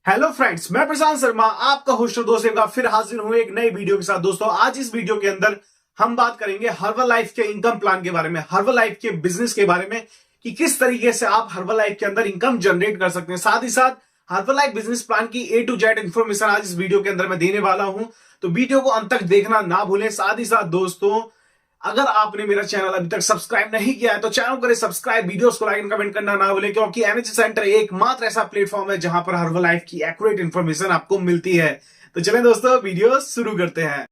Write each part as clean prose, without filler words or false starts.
Hello friends, मैं प्रशांत शर्मा आपका host और दोस्त एक बार फिर हाजिर हूं एक नई वीडियो के साथ। दोस्तों, आज इस वीडियो के अंदर हम बात करेंगे हर्बल के इनकम प्लान के बारे में, हर्बल के बिजनेस के बारे में कि किस तरीके से आप हर्बल के अंदर इनकम जनरेट कर सकते हैं। साथ ही साथ हर्बल बिजनेस प्लान की A to Z इंफॉर्मेशन आज इस वीडियो के अंदर मैं देने वाला हूं, तो वीडियो को अंत तक देखना ना भूलें। साथ ही साथ दोस्तों, अगर आपने मेरा चैनल अभी तक सब्सक्राइब नहीं किया है तो चैनल करें सब्सक्राइब, वीडियोस को लाइक एंड कमेंट करना ना भूलें, क्योंकि एनर्जी सेंटर एकमात्र ऐसा प्लेटफॉर्म है जहां पर हर्बल लाइफ की एक्यूरेट इंफॉर्मेशन आपको मिलती है। तो चलें दोस्तों, वीडियो शुरू करते हैं।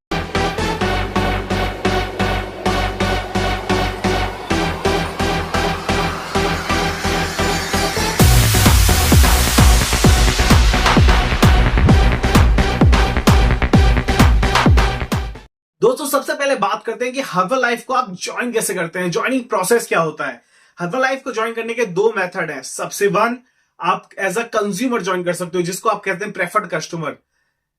दोस्तों, सबसे पहले बात करते हैं कि हर्बल लाइफ को आप ज्वाइन कैसे करते हैं, ज्वाइनिंग प्रोसेस क्या होता है। हर्बल लाइफ को ज्वाइन करने के दो मेथड हैं। सबसे वन, आप एज अ कंज्यूमर ज्वाइन कर सकते हो, जिसको आप कहते हैं प्रेफर्ड कस्टमर।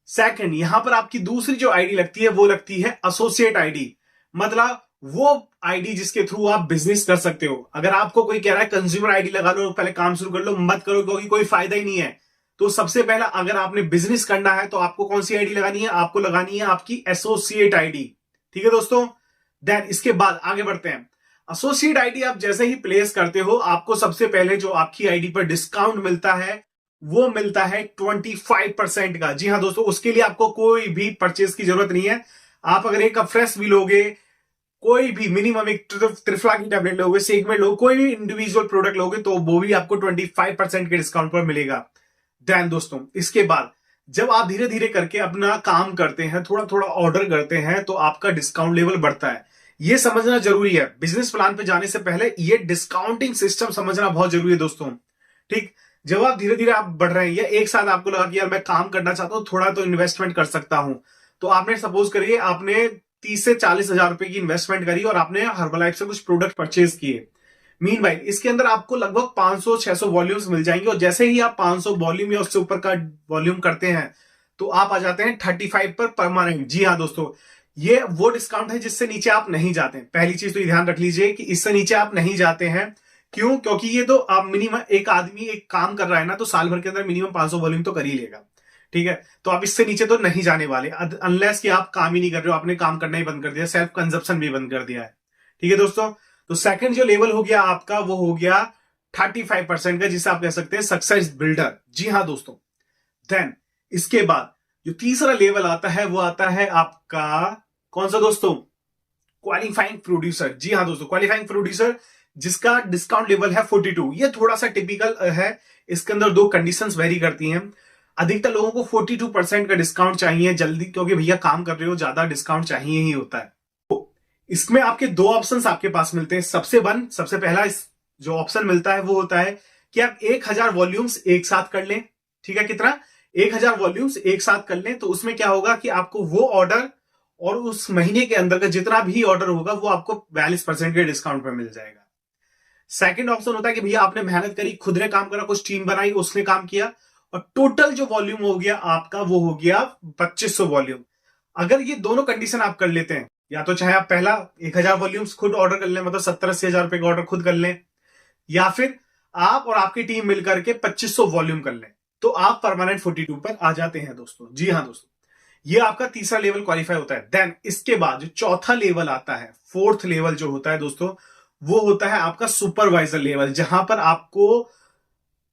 सेकंड, यहां पर आपकी दूसरी जो आईडी लगती है वो लगती है एसोसिएट आईडी, मतलब वो आईडी जिसके थ्रू आप बिजनेस कर सकते हो। अगर आपको कोई कह रहा है कंज्यूमर आईडी लगा लो, पहले काम शुरू कर लो, मत करो, क्योंकि कोई फायदा ही नहीं है। तो सबसे पहला, अगर आपने बिजनेस करना है तो आपको कौन सी आईडी लगानी है? आपको लगानी है आपकी एसोसिएट आईडी। ठीक है दोस्तों। देन इसके बाद आगे बढ़ते हैं। एसोसिएट आईडी आप जैसे ही प्लेस करते हो, आपको सबसे पहले जो आपकी आईडी पर डिस्काउंट मिलता है वो मिलता है 25% का। जी हां दोस्तों, उसके लिए आपको कोई भी परचेज की जरूरत नहीं है। आप अगर एक फ्रेश भी लोगे, कोई भी मिनिमम एक त्रिफला की टैबलेट लोगे, सेगमेंट लोगे, कोई भी इंडिविजुअल प्रोडक्ट लोगे, तो वो भी आपको 25% के डिस्काउंट पर मिलेगा। देन दोस्तों, इसके बाद जब आप धीरे धीरे करके अपना काम करते हैं, थोड़ा थोड़ा ऑर्डर करते हैं, तो आपका डिस्काउंट लेवल बढ़ता है। यह समझना जरूरी है। बिजनेस प्लान पे जाने से पहले ये डिस्काउंटिंग सिस्टम समझना बहुत जरूरी है दोस्तों। ठीक, जब आप धीरे धीरे आप बढ़ रहे हैं या एक साथ आपको लगा कि यार मैं काम करना चाहता हूं, थोड़ा तो इन्वेस्टमेंट कर सकता हूं, तो आपने सपोज करिए आपने 30 से 40 हजार रुपए की इन्वेस्टमेंट करी और आपने हर्बलाइफ से कुछ प्रोडक्ट परचेज किए। मीनवाइल इसके अंदर आपको लगभग 500-600 वॉल्यूम्स मिल जाएंगे, और जैसे ही आप 500 वॉल्यूम या उससे ऊपर का वॉल्यूम करते हैं तो आप आ जाते हैं 35 पर परमानेंट। जी हाँ दोस्तों, ये वो डिस्काउंट है जिससे नीचे आप नहीं जाते। पहली चीज तो ये ध्यान रख लीजिए कि इससे नीचे आप नहीं जाते हैं। क्यों? क्योंकि ये तो आप मिनिमम, एक आदमी एक काम कर रहा है ना, तो साल भर के अंदर मिनिमम 500 वॉल्यूम तो कर ही लेगा। ठीक है, तो आप इससे नीचे तो नहीं जाने वाले, अनलेस कि आप काम ही नहीं कर रहे हो, आपने काम करना ही बंद कर दिया, सेल्फ कंजप्शन भी बंद कर दिया है। ठीक है दोस्तों, तो सेकंड जो लेवल हो गया आपका वो हो गया 35% का, जिसे आप कह सकते हैं सक्सेस बिल्डर। जी हाँ दोस्तों। देन इसके बाद जो तीसरा लेवल आता है वो आता है आपका कौन सा दोस्तों? Qualifying producer. जी हाँ दोस्तों, क्वालिफाइंग प्रोड्यूसर, जिसका डिस्काउंट लेवल है 42। ये थोड़ा सा टिपिकल है, इसके अंदर दो कंडीशंस वेरी करती हैं। अधिकतर लोगों को 42% का डिस्काउंट चाहिए जल्दी, क्योंकि भैया काम कर रहे हो, ज्यादा डिस्काउंट चाहिए ही होता है। इसमें आपके दो ऑप्शंस आपके पास मिलते हैं। सबसे पहला जो ऑप्शन मिलता है वो होता है कि आप 1000 वॉल्यूम्स एक साथ कर लें। ठीक है, कितना? 1000 वॉल्यूम्स एक साथ कर लें, तो उसमें क्या होगा कि आपको वो ऑर्डर और उस महीने के अंदर का जितना भी ऑर्डर होगा वो आपको 42% के डिस्काउंट पर मिल जाएगा। सेकंड ऑप्शन होता है कि भैया आपने मेहनत करी, खुद ने काम करा, कुछ टीम बनाई, उसने काम किया, और टोटल जो वॉल्यूम हो गया आपका वो हो गया 2500 वॉल्यूम। अगर ये दोनों कंडीशन आप कर लेते हैं, या तो चाहे आप पहला 1000 वॉल्यूम्स खुद ऑर्डर कर लें, मतलब 70-80 हजार रुपए का ऑर्डर खुद कर लें, या फिर आप और आपकी टीम मिलकर के 2500 वॉल्यूम कर लें, तो आप परमानेंट 42 पर आ जाते हैं दोस्तों। जी हाँ दोस्तों, ये आपका तीसरा लेवल क्वालिफाई होता है। देन इसके बाद जो चौथा लेवल आता है, फोर्थ लेवल जो होता है दोस्तों, वो होता है आपका सुपरवाइजर लेवल, जहां पर आपको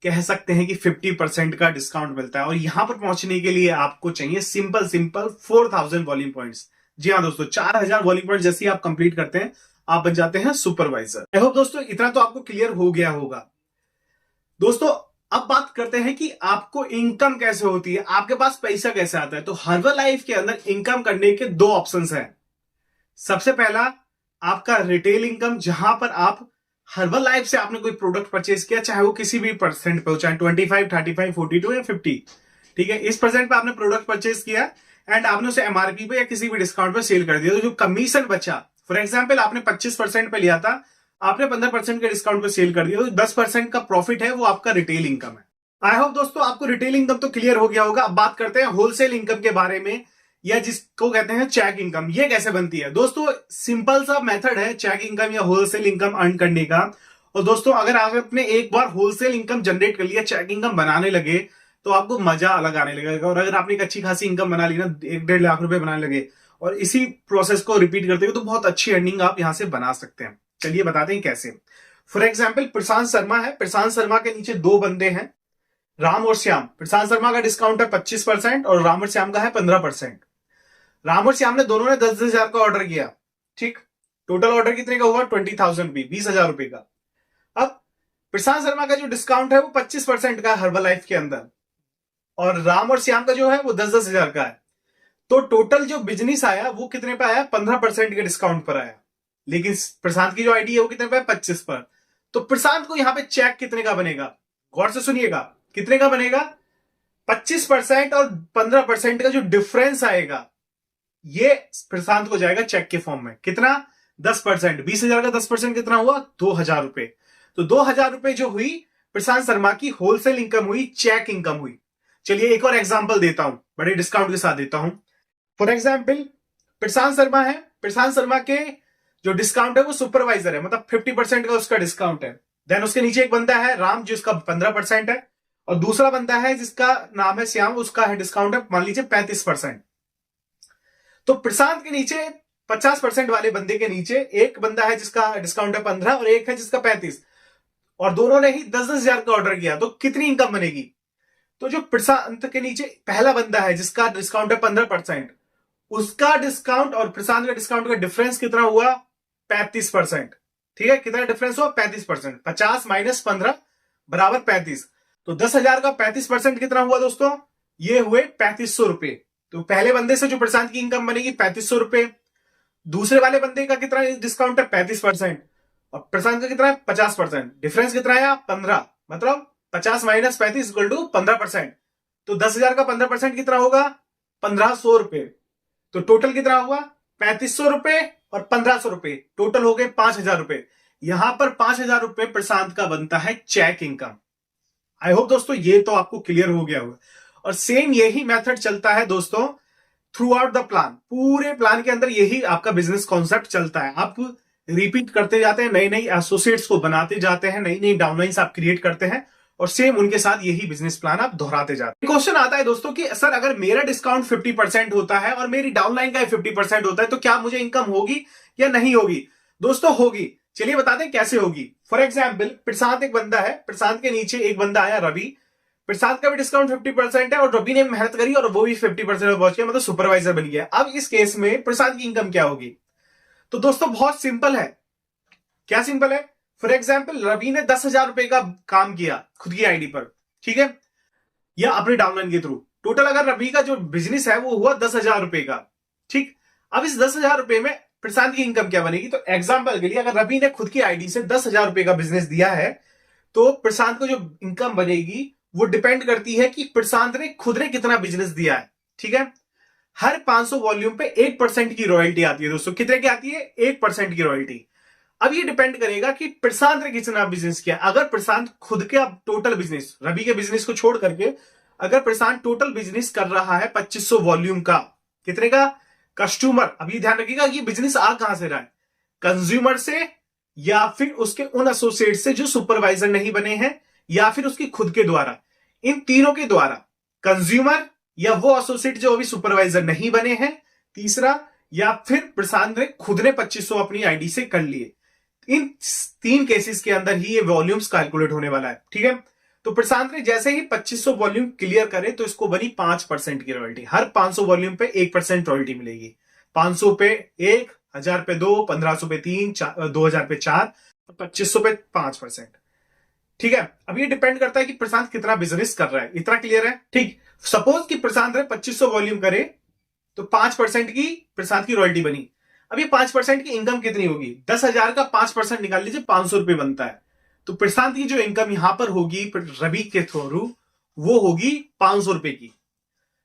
कह सकते हैं कि 50% का डिस्काउंट मिलता है। और यहां पर पहुंचने के लिए आपको चाहिए सिंपल 4000 वॉल्यूम पॉइंट्स। जी हाँ दोस्तों, 4000 वॉल्यूम पॉइंट जैसे ही आप कंप्लीट करते हैं, आप बन जाते हैं सुपरवाइजर। आई होप दोस्तों इतना तो आपको क्लियर हो गया होगा। दोस्तों, अब बात करते हैं कि आपको इनकम कैसे होती है, आपके पास पैसा कैसे आता है। तो हर्बल लाइफ के अंदर इनकम करने के दो ऑप्शंस हैं। सबसे पहला आपका रिटेल इनकम, जहां पर आप हर्बल लाइफ से आपने कोई प्रोडक्ट परचेज किया, चाहे वो किसी भी परसेंट पे हो, चाहे 25, 35, 42 या 50। ठीक है, इस परसेंट पे आपने प्रोडक्ट परचेज किया एंड आपने उसे एमआरपी पे या किसी भी डिस्काउंट पे सेल कर दिया, तो जो कमीशन बचा, फॉर एग्जाम्पल आपने 25% पे लिया था, आपने 15% के डिस्काउंट पे सेल कर दिया, तो 10% का प्रॉफिट है वो आपका रिटेल इनकम है। आई होप दोस्तों आपको रिटेल इनकम तो क्लियर हो गया होगा। अब बात करते हैं होलसेल इनकम के बारे में, या जिसको कहते हैं चेक इनकम। ये कैसे बनती है दोस्तों? सिंपल सा मेथड है चेक इनकम या होलसेल इनकम अर्न करने का। और दोस्तों, अगर आपने एक बार होलसेल इनकम जनरेट कर लिया, चेक इनकम बनाने लगे, तो आपको मजा अलग आने लगेगा। और अगर आपने एक अच्छी खासी इनकम बना ली ना, 1-1.5 लाख रुपए बनाने लगे और इसी प्रोसेस को रिपीट करते हुए, तो बहुत अच्छी अर्निंग आप यहां से बना सकते हैं। चलिए बताते हैं कैसे। फॉर एग्जाम्पल प्रशांत शर्मा है, प्रशांत शर्मा के नीचे दो बंदे हैं, राम और श्याम। प्रशांत शर्मा का डिस्काउंट है 25% और राम और श्याम का है 15%। राम और श्याम ने दोनों ने 10,000 का ऑर्डर किया, ठीक। टोटल ऑर्डर कितने का हुआ? 20,000 रुपये, 20,000 रुपए का। अब प्रशांत शर्मा का जो डिस्काउंट है वो 25% का हर्बल लाइफ के अंदर, और राम और श्याम का जो है वो 10-10 हजार का है। तो टोटल जो बिजनेस आया वो कितने पे आया? 15% के डिस्काउंट पर आया। लेकिन प्रशांत की जो आईडी है वो कितने पे? 25 पर। तो प्रशांत को यहां पे चेक कितने का बनेगा? गौर से सुनिएगा, कितने का बनेगा? 25% और 15% का जो डिफरेंस आएगा ये प्रशांत को जाएगा चेक के फॉर्म में। कितना? 10%। 20,000 का 10% कितना हुआ? 2,000 रुपए। तो 2,000 रुपए जो हुई प्रशांत शर्मा की होलसेल इनकम हुई, चेक इनकम हुई। चलिए एक और एग्जांपल देता हूं, बड़े डिस्काउंट के साथ देता हूं। फॉर एग्जांपल प्रशांत शर्मा है, प्रशांत शर्मा के जो डिस्काउंट है वो सुपरवाइजर है, मतलब 50% का उसका डिस्काउंट है। देन उसके नीचे एक बंदा है राम, जिसका 15% है, और दूसरा बंदा है जिसका नाम है श्याम, उसका है डिस्काउंट है मान लीजिए 35%। तो प्रशांत के नीचे 50% वाले बंदे के नीचे एक बंदा है जिसका डिस्काउंट है 15 और एक है जिसका 35, और दोनों ने ही 10-10 हजार का ऑर्डर किया। तो कितनी इनकम बनेगी? तो जो प्रशांत के नीचे पहला बंदा है जिसका डिस्काउंट है 15%, उसका डिस्काउंट और प्रशांत का डिस्काउंट का डिफरेंस कितना हुआ? 35%। ठीक है, कितना डिफरेंस हुआ? 35%। 50 माइनस 15 बराबर 35। तो 10,000 का 35% कितना हुआ दोस्तों? ये हुए 3500 रुपए। तो पहले बंदे से जो प्रशांत की इनकम बनेगी 3500 रुपए, दूसरे वाले बंदे का कितना डिस्काउंट है? 35%, और प्रशांत का कितना है? 50%। डिफरेंस कितना आया? 15। मतलब 50 माइनस 35 इक्वल टू 15%। तो 10,000 का 15% कितना होगा? 1,500 रुपए। तो टोटल कितना हुआ? 3,500 रुपए और 1,500 रुपए, टोटल हो गए 5,000 रुपए। यहां पर 5,000 रुपए प्रशांत का बनता है चेक इनकम। आई होप दोस्तों ये तो आपको क्लियर हो गया होगा। और सेम यही मेथड चलता है दोस्तों थ्रू आउट द प्लान। पूरे प्लान के अंदर यही आपका बिजनेस कॉन्सेप्ट चलता है। आप रिपीट करते जाते हैं, नई नई एसोसिएट्स को बनाते जाते हैं, नई नई डाउनलाइंस आप क्रिएट करते हैं, और सेम उनके साथ यही बिजनेस प्लान आप दोहराते जाते हैं। क्वेश्चन आता है दोस्तों कि सर अगर मेरा डिस्काउंट 50% होता है और मेरी डाउनलाइन का 50% होता है तो क्या मुझे इनकम होगी या नहीं होगी? दोस्तों होगी। चलिए बताते हैं कैसे होगी। फॉर एग्जाम्पल प्रशांत एक बंदा है, प्रशांत के नीचे एक बंदा आया रवि। प्रशांत का भी डिस्काउंट 50% है और रवि ने मेहनत करी और वो भी 50% पर पहुंच गया, मतलब सुपरवाइजर बन गया। अब इस केस में प्रशांत की इनकम क्या होगी? तो दोस्तों बहुत सिंपल है। क्या सिंपल है? फॉर एग्जाम्पल रवि ने 10,000 रुपए का काम किया खुद की आईडी पर, ठीक है, या अपने डाउनलाइन के थ्रू। टोटल अगर रवि का जो बिजनेस है वो हुआ 10,000 रुपए का, ठीक। अब इस 10,000 रुपए में प्रशांत की इनकम क्या बनेगी? तो एग्जाम्पल के लिए अगर रवि ने खुद की आईडी से 10,000 रुपए का बिजनेस दिया है तो प्रशांत को जो इनकम बनेगी वो डिपेंड करती है कि प्रशांत ने खुद ने कितना बिजनेस दिया है, ठीक है। हर 500 वॉल्यूम पे 1% की रॉयल्टी आती है दोस्तों। कितने की आती है? 1% की रॉयल्टी। अब ये डिपेंड करेगा कि प्रशांत ने कितना बिजनेस किया। अगर प्रशांत खुद के अब टोटल बिजनेस, रवि के बिजनेस को छोड़ करके अगर प्रशांत टोटल बिजनेस कर रहा है 2500 वॉल्यूम का, कितने का? कस्टमर, अभी ध्यान रखिएगा कि बिजनेस आ कहां से रहा है, कंज्यूमर से या फिर उसके उन एसोसिएट से जो सुपरवाइजर नहीं बने हैं, या फिर उसकी खुद के द्वारा। इन तीनों के द्वारा, कंज्यूमर या वो एसोसिएट जो अभी सुपरवाइजर नहीं बने हैं, तीसरा, या फिर प्रशांत ने खुद ने 2500 अपनी आईडी से कर लिए। इन 3 केसेस के अंदर ही ये वॉल्यूम्स कैलकुलेट होने वाला है, ठीक है। तो प्रशांत ने जैसे ही 2500 वॉल्यूम क्लियर करे तो इसको बनी 5% की रॉयल्टी। हर 500 वॉल्यूम पे 1% रॉयल्टी मिलेगी। 500 पे 1, 1000 पे 2, 1500 पे 3, 2000 पे 4, 2500 पे 5%, ठीक है। अब ये डिपेंड करता है कि प्रशांत कितना बिजनेस कर रहा है। इतना क्लियर है? ठीक। सपोज कि प्रशांत ने 2500 वॉल्यूम करे तो 5% की प्रशांत की रॉयल्टी बनी। अब ये 5% की इनकम कितनी होगी? 10,000 का 5% निकाल लीजिए, 500 रुपए बनता है। तो प्रशांत की जो इनकम यहां पर होगी रवि के थ्रू वो होगी 500 रुपए की,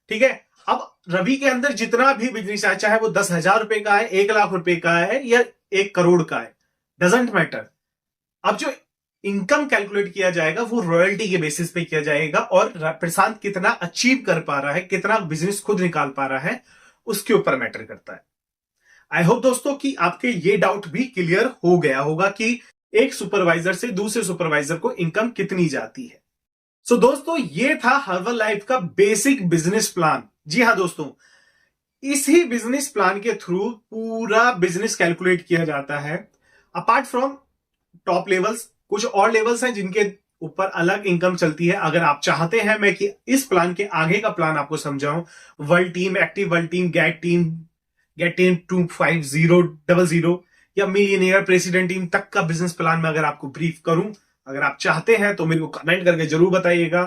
ठीक है। अब रवि के अंदर जितना भी बिजनेस है, चाहे वो 10,000 रुपए का है, 1,00,000 रुपए का है या 1 करोड़ का है, डजेंट मैटर। अब जो इनकम कैलकुलेट किया जाएगा वो रॉयल्टी के बेसिस पे किया जाएगा, और प्रशांत कितना अचीव कर पा रहा है, कितना बिजनेस खुद निकाल पा रहा है, उसके ऊपर मैटर करता है। आई होप दोस्तों कि आपके ये डाउट भी क्लियर हो गया होगा कि एक सुपरवाइजर से दूसरे सुपरवाइजर को इनकम कितनी जाती है। सो दोस्तों, ये था हर्बल लाइफ का बेसिक बिजनेस प्लान। जी हाँ दोस्तों, इसी बिजनेस प्लान के थ्रू पूरा बिजनेस कैलकुलेट किया जाता है। अपार्ट फ्रॉम टॉप लेवल्स, कुछ और लेवल्स हैं जिनके ऊपर अलग इनकम चलती है। अगर आप चाहते हैं मैं कि इस प्लान के आगे का प्लान आपको समझाऊं, world team, active world team, get team 25000 या मिलियनियर प्रेसिडेंट टीम तक का बिजनेस प्लान में अगर आपको ब्रीफ करूं, अगर आप चाहते हैं तो मेरे को कमेंट करके जरूर बताइएगा।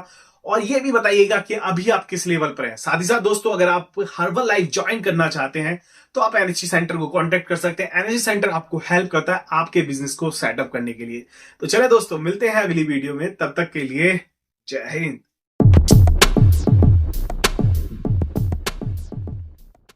और ये भी बताइएगा कि अभी आप किस लेवल पर हैं। साथ ही साथ दोस्तों, अगर आप हर्बल लाइफ ज्वाइन करना चाहते हैं तो आप एनएससी सेंटर को कांटेक्ट कर सकते हैं। एनएससी सेंटर आपको हेल्प करता है आपके बिजनेस को सेटअप करने के लिए। तो चले दोस्तों, मिलते हैं अगली वीडियो में, तब तक के लिए जय हिंद।